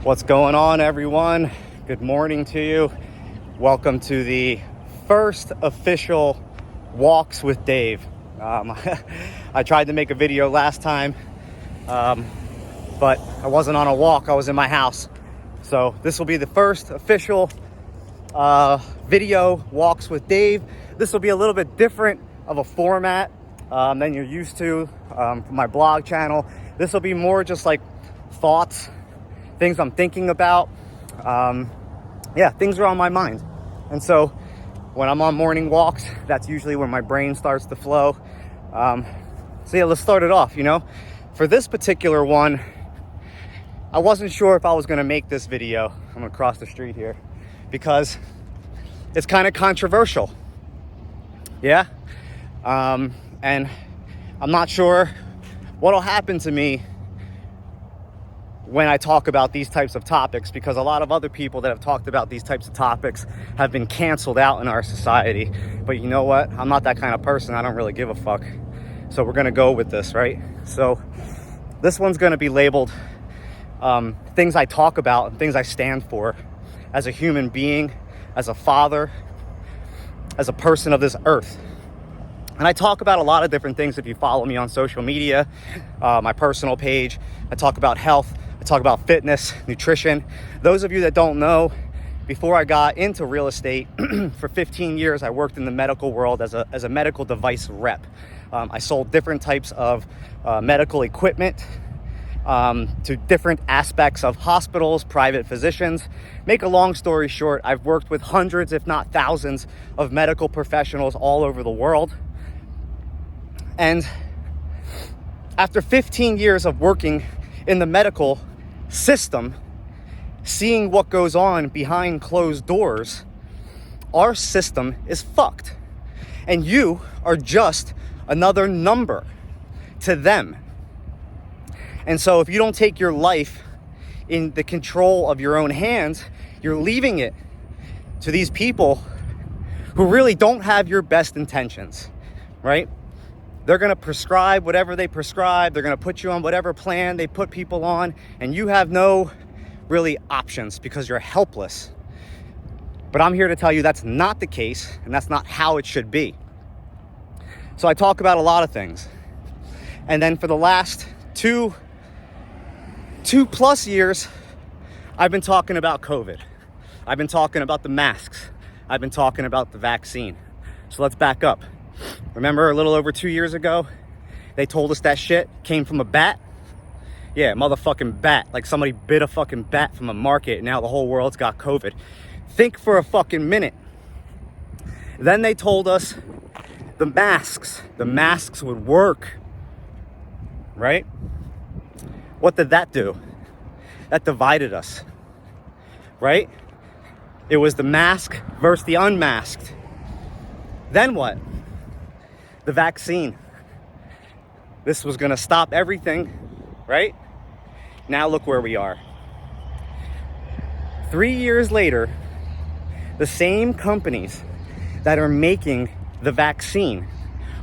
What's going on, everyone? Good morning to you. Welcome to the first official Walks with Dave. I tried to make a video last time, but I wasn't on a walk. I was in my house. So this will be the first official video, Walks with Dave. This will be a little bit different of a format than you're used to from my blog channel. This will be more just like thoughts, things I'm thinking about. Things are on my mind. And so when I'm on morning walks, that's usually when my brain starts to flow. Let's start it off. For this particular one, I wasn't sure if I was going to make this video. I'm going to cross the street here because it's kind of controversial. And I'm not sure what'll happen to me when I talk about these types of topics, because a lot of other people that have talked about these types of topics have been canceled out in our society. But you know what? I'm not that kind of person. I don't really give a fuck. So we're going to go with this, right? So this one's going to be labeled things I talk about and things I stand for as a human being, as a father, as a person of this earth. And I talk about a lot of different things if you follow me on social media, my personal page. I talk about health. I talk about fitness, nutrition. Those of you that don't know, before I got into real estate, for 15 years, I worked in the medical world as a medical device rep. I sold different types of medical equipment to different aspects of hospitals, private physicians. Make a long story short, I've worked with hundreds, if not thousands, of medical professionals all over the world. And after 15 years of working in the medical system, seeing what goes on behind closed doors, our system is fucked. And you are just another number to them. And so if you don't take your life in the control of your own hands, you're leaving it to these people who really don't have your best intentions, right? They're going to prescribe whatever they prescribe. They're going to put you on whatever plan they put people on. And you have no really options because you're helpless. But I'm here to tell you that's not the case. And that's not how it should be. So I talk about a lot of things. And then for the last two plus years, I've been talking about COVID. I've been talking about the masks. I've been talking about the vaccine. So let's back up. Remember a little over 2 years ago, they told us that shit came from a bat? Yeah, motherfucking bat. Like somebody bit a fucking bat from a market and now the whole world's got COVID. Think for a fucking minute. Then they told us the masks would work, right? What did that do? That divided us, right? It was the mask versus the unmasked. Then what? The vaccine. This was going to stop everything, right? Now look where we are. 3 years later, the same companies that are making the vaccine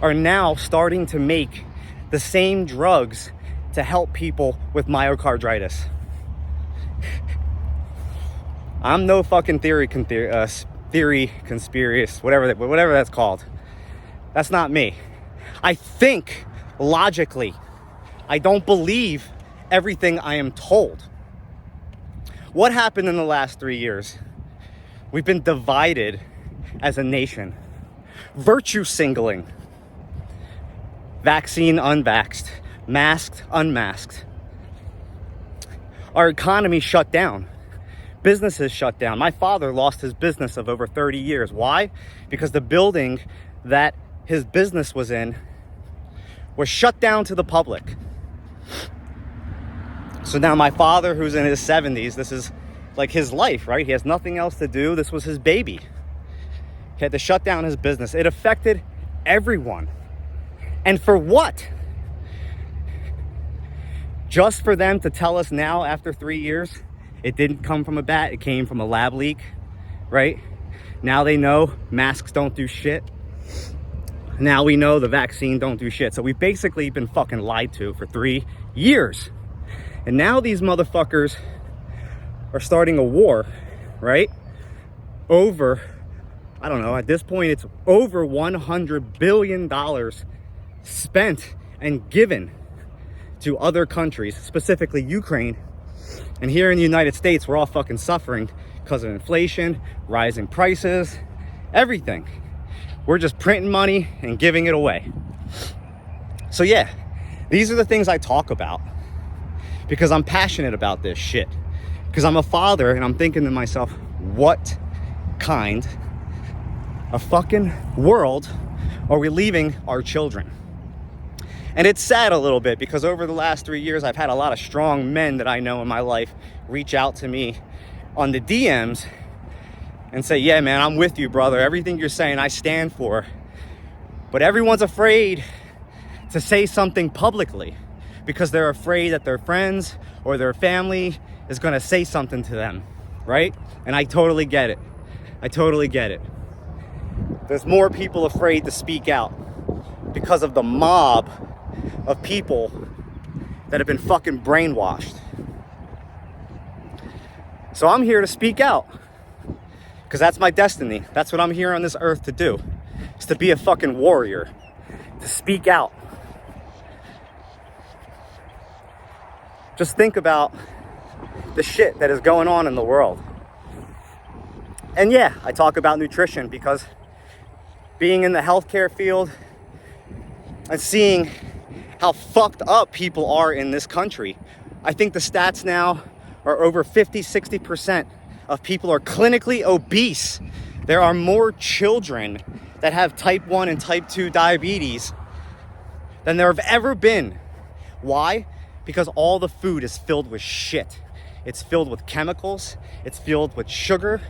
are now starting to make the same drugs to help people with myocarditis. I'm no fucking theory conspiracy, whatever that's called. That's not me. I think logically. I don't believe everything I am told. What happened in the last 3 years? We've been divided as a nation. Virtue singling. Vaccine, unvaxxed. Masked, unmasked. Our economy shut down. Businesses shut down. My father lost his business of over 30 years. Why? Because the building that his business was in was shut down to the public. So now my father, who's in his 70s, this is like his life, right? He has nothing else to do. This was his baby. He had to shut down his business. It affected everyone. And for what? Just for them to tell us now after 3 years, it didn't come from a bat, it came from a lab leak, right? Now they know masks don't do shit. Now we know the vaccine don't do shit. So we've basically been fucking lied to for 3 years. And now these motherfuckers are starting a war, right? Over, I don't know, at this point it's over $100 billion spent and given to other countries, specifically Ukraine. And here in the United States, we're all fucking suffering because of inflation, rising prices, everything. We're just printing money and giving it away. So yeah, these are the things I talk about because I'm passionate about this shit. Because I'm a father and I'm thinking to myself, what kind of fucking world are we leaving our children? And it's sad a little bit because over the last 3 years, I've had a lot of strong men that I know in my life reach out to me on the DMs and say, yeah, man, I'm with you, brother. Everything you're saying, I stand for. But everyone's afraid to say something publicly because they're afraid that their friends or their family is going to say something to them, right? And I totally get it. I totally get it. There's more people afraid to speak out because of the mob of people that have been fucking brainwashed. So I'm here to speak out because that's my destiny. That's what I'm here on this earth to do, is to be a fucking warrior, to speak out. Just think about the shit that is going on in the world. And yeah, I talk about nutrition because being in the healthcare field and seeing how fucked up people are in this country, I think the stats now are over 50-60% of people are clinically obese. There are more children that have type 1 and type 2 diabetes than there have ever been. Why? Because all the food is filled with shit. It's filled with chemicals. It's filled with sugar,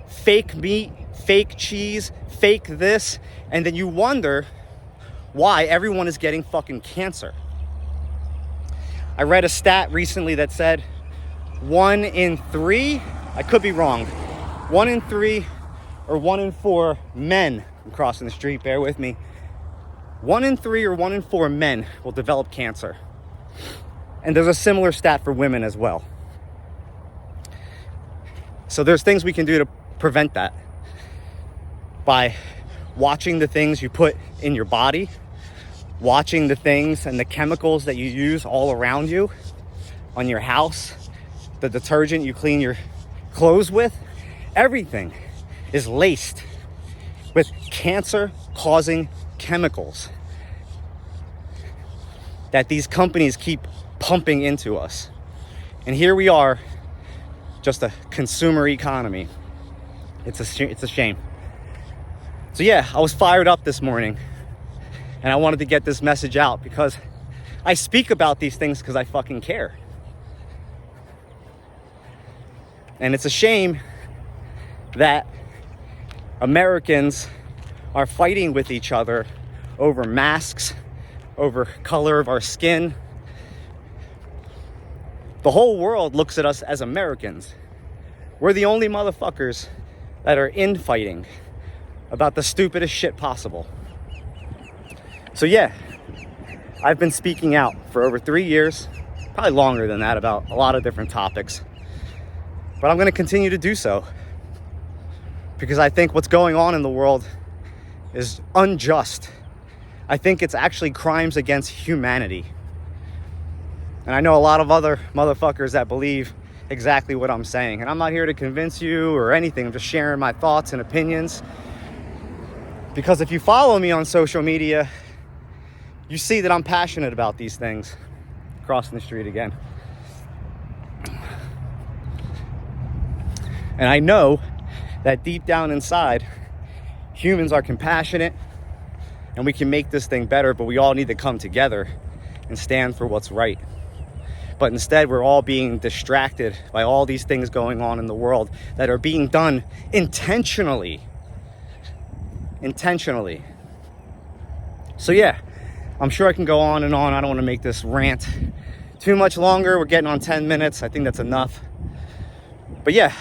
fake meat, fake cheese, fake this. And then you wonder why everyone is getting fucking cancer. I read a stat recently that said 1 in 3, I could be wrong, 1 in 3 or 1 in 4 men, I'm crossing the street, bear with me, 1 in 3 or 1 in 4 men will develop cancer. And there's a similar stat for women as well. So there's things we can do to prevent that by watching the things you put in your body, watching the things and the chemicals that you use all around you, on your house, the detergent you clean your clothes with. Everything is laced with cancer-causing chemicals that these companies keep pumping into us. And here we are, just a consumer economy. It's a shame. So yeah, I was fired up this morning and I wanted to get this message out because I speak about these things because I fucking care. And it's a shame that Americans are fighting with each other over masks, over color of our skin. The whole world looks at us as Americans. We're the only motherfuckers that are infighting about the stupidest shit possible. So yeah, I've been speaking out for over 3 years, probably longer than that, about a lot of different topics. But I'm going to continue to do so because I think what's going on in the world is unjust. I think it's actually crimes against humanity. And I know a lot of other motherfuckers that believe exactly what I'm saying. And I'm not here to convince you or anything. I'm just sharing my thoughts and opinions. Because if you follow me on social media, you see that I'm passionate about these things. Crossing the street again. And I know that deep down inside, humans are compassionate and we can make this thing better, but we all need to come together and stand for what's right. But instead, we're all being distracted by all these things going on in the world that are being done intentionally. Intentionally. So yeah, I'm sure I can go on and on. I don't want to make this rant too much longer. We're getting on 10 minutes. I think that's enough. But yeah,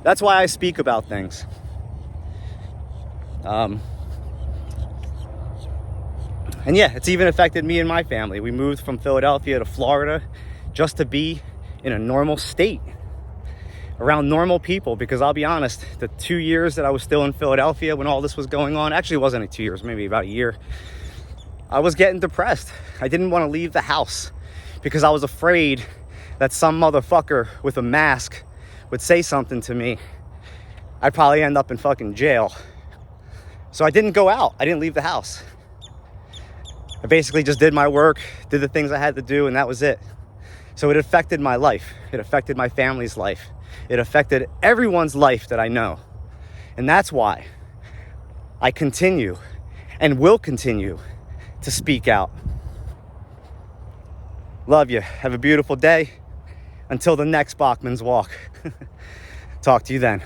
that's why I speak about things. And yeah, it's even affected me and my family. We moved from Philadelphia to Florida just to be in a normal state. around normal people, because I'll be honest, the 2 years that I was still in Philadelphia when all this was going on, actually it wasn't 2 years, maybe about a year, I was getting depressed. I didn't want to leave the house because I was afraid that some motherfucker with a mask would say something to me. I'd probably end up in fucking jail. So I didn't go out. I didn't leave the house. I basically just did my work, did the things I had to do, and that was it. So it affected my life. It affected my family's life. It affected everyone's life that I know. And that's why I continue and will continue to speak out. Love you. Have a beautiful day. Until the next Bokman's Walk. Talk to you then.